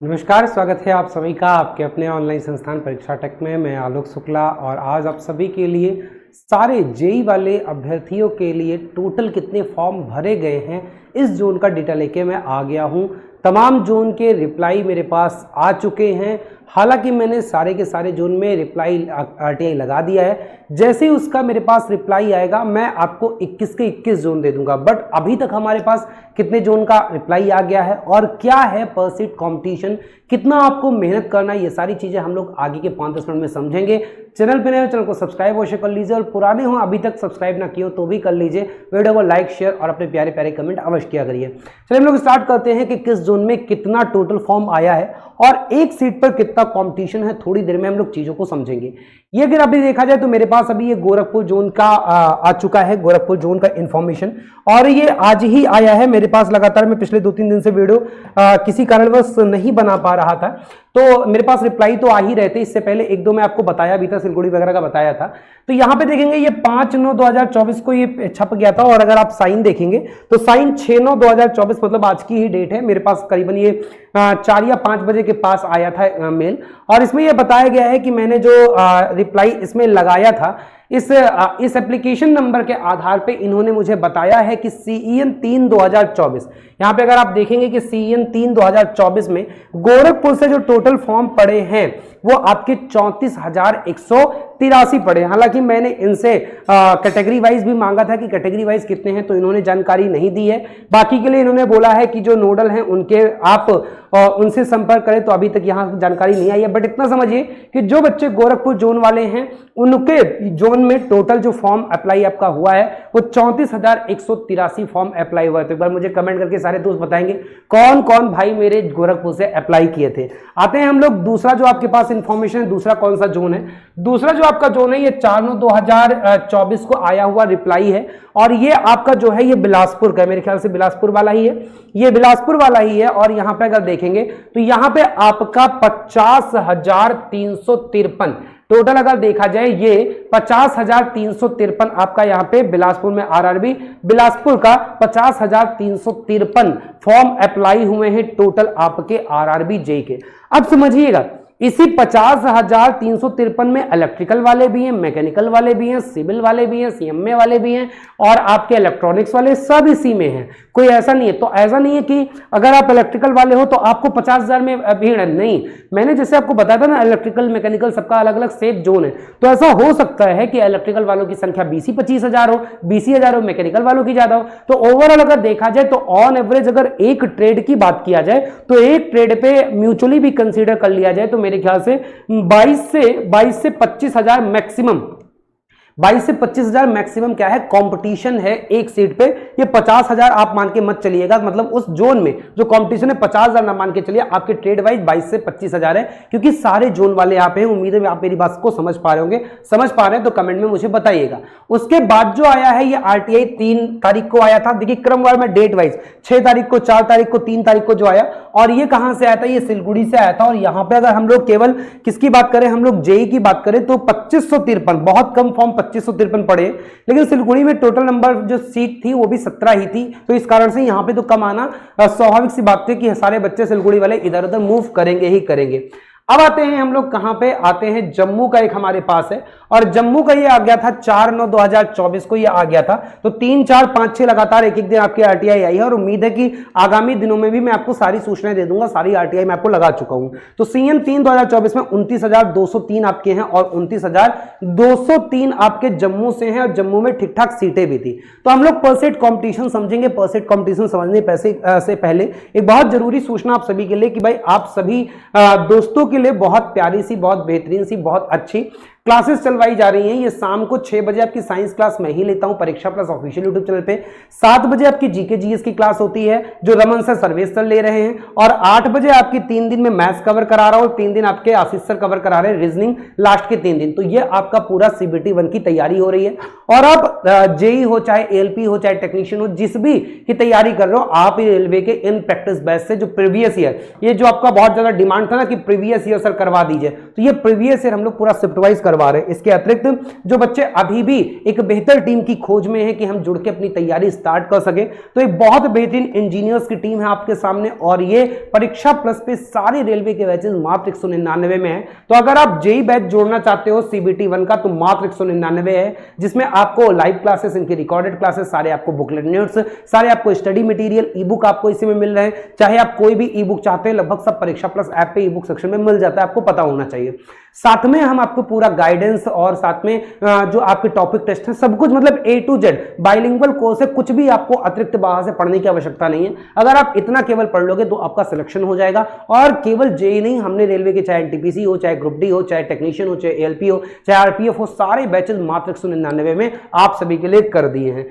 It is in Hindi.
नमस्कार, स्वागत है आप सभी का आपके अपने ऑनलाइन संस्थान परीक्षा टेक में। मैं आलोक शुक्ला और आज आप सभी के लिए सारे जेई वाले अभ्यर्थियों के लिए टोटल कितने फॉर्म भरे गए हैं इस जोन का डेटा लेके मैं आ गया हूं। तमाम जोन के रिप्लाई मेरे पास आ चुके हैं। हालांकि मैंने सारे के सारे जोन में रिप्लाई आरटीआई लगा दिया है। जैसे ही उसका मेरे पास रिप्लाई आएगा मैं आपको 21 के 21 जोन दे दूंगा। बट अभी तक हमारे पास कितने जोन का रिप्लाई आ गया है और क्या है पर सीट कॉम्पिटिशन, कितना आपको मेहनत करना है, ये सारी चीजें हम लोग आगे के 5-10 मिनट में समझेंगे। चैनल पे नए हो चैनल को सब्सक्राइब अवश्य कर लीजिए और पुराने हो अभी तक सब्सक्राइब ना किए हो तो भी कर लीजिए। वीडियो को लाइक शेयर और अपने प्यारे प्यारे कमेंट अवश्य किया करिए। चलिए हम लोग स्टार्ट करते हैं कि किस जोन में कितना टोटल फॉर्म आया है और एक सीट पर कितना कंपटीशन है। थोड़ी देर में हम लोग चीजों को समझेंगे। ये अगर अभी देखा जाए तो मेरे पास अभी ये गोरखपुर जोन का आ चुका है, गोरखपुर जोन का इंफॉर्मेशन, और ये आज ही आया है मेरे पास। लगातार मैं पिछले 2-3 दिन से वीडियो किसी कारणवश नहीं बना पा रहा था तो मेरे पास रिप्लाई तो आ ही रहे थे। इससे पहले 1-2 मैं आपको बताया भी था, सिलगुड़ी वगैरह का बताया था। तो यहाँ पे देखेंगे ये 5/9/2024 को ये छप गया था और अगर आप साइन देखेंगे तो साइन 6/9/2024 मतलब आज की ही डेट है। मेरे पास करीबन ये 4 या 5 बजे के पास आया था मेल और इसमें यह बताया गया है कि मैंने जो रिप्लाई इसमें लगाया था इस एप्लीकेशन नंबर के आधार पे इन्होंने मुझे बताया है कि CEN 3/2024, यहाँ पे अगर आप देखेंगे कि CEN 3/2024 में गोरखपुर से जो टोटल फॉर्म पड़े हैं वो आपके 34,183 पड़े। हालांकि मैंने इनसे कैटेगरी वाइज भी मांगा था कि कैटेगरी वाइज कितने हैं तो इन्होंने जानकारी नहीं दी है। बाकी के लिए इन्होंने बोला है कि जो नोडल हैं उनके आप उनसे संपर्क करें, तो अभी तक यहाँ जानकारी नहीं आई है। बट इतना समझिए कि जो बच्चे गोरखपुर जोन वाले हैं उनके जोन में टोटल जो फॉर्म अप्लाई आपका हुआ है वो 34,183 फॉर्म अप्लाई हुआ है। तो एक बार मुझे कमेंट करके सारे दोस्त बताएंगे कौन कौन भाई मेरे गोरखपुर से अप्लाई किए थे। आते हैं हम लोग दूसरा जो आपके पास इंफॉर्मेशन है, दूसरा कौन सा जोन है। दूसरा जो आपका जोन है ये 4/9/2024 को आया हुआ रिप्लाई है और ये आपका जो है ये बिलासपुर का है। मेरे ख्याल से बिलासपुर वाला ही है, ये बिलासपुर वाला ही है। और यहां पे अगर देखेंगे तो यहां पे आपका 50,353 टोटल अगर देखा जाए ये 50,353 आपका यहाँ पे बिलासपुर में RRB बिलासपुर का 50,353 फॉर्म अप्लाई हुए हैं टोटल आपके RRB जेई के। अब समझिएगा इसी 50,353 में इलेक्ट्रिकल वाले भी हैं, मैकेनिकल वाले भी हैं, सिविल वाले भी हैं, CMA वाले भी हैं और आपके इलेक्ट्रॉनिक्स वाले सब इसी में हैं। कोई ऐसा नहीं है, तो ऐसा नहीं है कि अगर आप इलेक्ट्रिकल वाले हो तो आपको 50,000 में भीड़ है, नहीं। मैंने जैसे आपको बताया था ना इलेक्ट्रिकल मैकेनिकल सबका अलग अलग सेफ जोन है, तो ऐसा हो सकता है कि इलेक्ट्रिकल वालों की संख्या 20-25,000 हो, 20,000 हो, मैकेनिकल वालों की ज्यादा हो। तो ओवरऑल अगर देखा जाए तो ऑन एवरेज अगर एक ट्रेड की बात किया जाए तो एक ट्रेड पे म्यूचुअली भी कंसीडर कर लिया जाए तो मेरे ख्याल से 22 से 25,000 मैक्सिमम, 22 से 25,000 मैक्सिमम क्या है कंपटीशन है एक सीट पे। ये 50,000 आप मान के मत चलिएगा, मतलब उस जोन में जो कंपटीशन है 50,000 ना मान के चलिए, आपके ट्रेड वाइज 22 से 25,000 है क्योंकि सारे जोन वाले यहाँ पे हैं। उम्मीद है आप मेरी बात को समझ पा रहे होंगे, समझ पा रहे हैं तो कमेंट में मुझे बताइएगा। उसके बाद जो आया है ये RTI 3 तारीख को आया था। देखिए क्रमवार में डेट वाइज 6 तारीख को, 4 तारीख को, 3 तारीख को जो आया, और ये कहां से आया था, ये सिलगुड़ी से आया था। और यहां पे अगर हम लोग केवल किसकी बात करें, हम लोग जेई की बात करें तो 2553, बहुत कम फॉर्म 2553 पड़े, लेकिन सिलगुड़ी में टोटल नंबर जो सीट थी वो भी 17 ही थी। तो इस कारण से यहां पे तो कम आना स्वाभाविक सी बात थी कि सारे बच्चे सिलगुड़ी वाले इधर उधर मूव करेंगे ही करेंगे। अब आते हैं हम लोग कहां पे आते हैं, जम्मू का एक हमारे पास है और जम्मू का ये आ गया था 4/9/2024 को ये आ गया था। तो 3, 4, 5, 6 लगातार एक एक दिन आपकी RTI आई है और उम्मीद है कि आगामी दिनों में भी मैं आपको सारी सूचनाएं दे दूंगा। सारी RTI मैं आपको लगा चुका हूं। तो CEN 3/2024 में 29,203 आपके हैं और 29,203 आपके जम्मू से हैं और जम्मू में ठीक ठाक सीटें भी थी। तो हम लोग पर सीट कॉम्पिटिशन समझेंगे। पर सीट कॉम्पिटिशन समझने से पहले एक बहुत जरूरी सूचना आप सभी के लिए कि भाई आप सभी दोस्तों के लिए बहुत प्यारी सी, बहुत बेहतरीन सी, बहुत अच्छी क्लासेस चलवाई जा रही हैं। ये शाम को 6 बजे आपकी साइंस क्लास मैं ही लेता हूं परीक्षा प्लस ऑफिशियल यूट्यूब चैनल पे। 7 बजे आपकी जीके जीएस की क्लास होती है जो रमन सर, सर्वेश सर ले रहे हैं और 8 बजे आपकी 3 दिन में मैथ्स कवर करा रहा हूं और 3 दिन आपके आशीष सर कवर करा रहे हैं रीजनिंग लास्ट के 3 दिन। तो ये आपका पूरा CBT 1 की तैयारी हो रही है और आप जेई हो, चाहे ALP हो, चाहे टेक्नीशियन हो, जिस भी की तैयारी कर रहे हो आप रेलवे के इन प्रैक्टिस बैच से जो प्रीवियस ईयर, ये जो आपका बहुत ज्यादा डिमांड था ना कि प्रीवियस ईयर सर करवा दीजिए, तो ये प्रीवियस ईयर हम लोग पूरा शिफ्ट वाइज करवा रहे हैं। इसके अतिरिक्त जो बच्चे अभी भी एक बेहतर टीम की खोज में है कि हम जुड़ के अपनी तैयारी स्टार्ट कर सके, तो एक बहुत बेहतरीन इंजीनियर्स की टीम है आपके सामने, और ये परीक्षा प्लस पे सारे रेलवे के बैचेस मात्र 199 में है। तो अगर आप जेई बैच जोड़ना चाहते हो CBT 1 का, तो मात्र 199 है, जिसमें आपको लाइव क्लासेस, इनकी रिकॉर्डेड क्लासेस, सारे आपको बुकलेट नोट्स, सारे आपको स्टडी मटेरियल, ई बुक आपको इसी में मिल रहे हैं। चाहे आप कोई भी ई बुक चाहते हैं, लगभग सब परीक्षा प्लस ऐप पे ई बुक सेक्शन में मिल जाता है, आपको पता होना चाहिए। साथ में हम आपको पूरा गाइडेंस और साथ में जो आपके टॉपिक टेस्ट है सब कुछ, मतलब A to Z bilingual course है, कुछ भी आपको अतिरिक्त बाहर से पढ़ने की आवश्यकता नहीं है। अगर आप इतना केवल पढ़ लोगे तो आपका सिलेक्शन हो जाएगा। और केवल जेई नहीं, हमने रेलवे के चाहे NTPC हो, चाहे ग्रुप डी हो, चाहे टेक्नीशियन हो, चाहे ALP हो, चाहे RPF हो, सारे बैचेस मात्र 199 में आप सभी के लिए कर दिए हैं।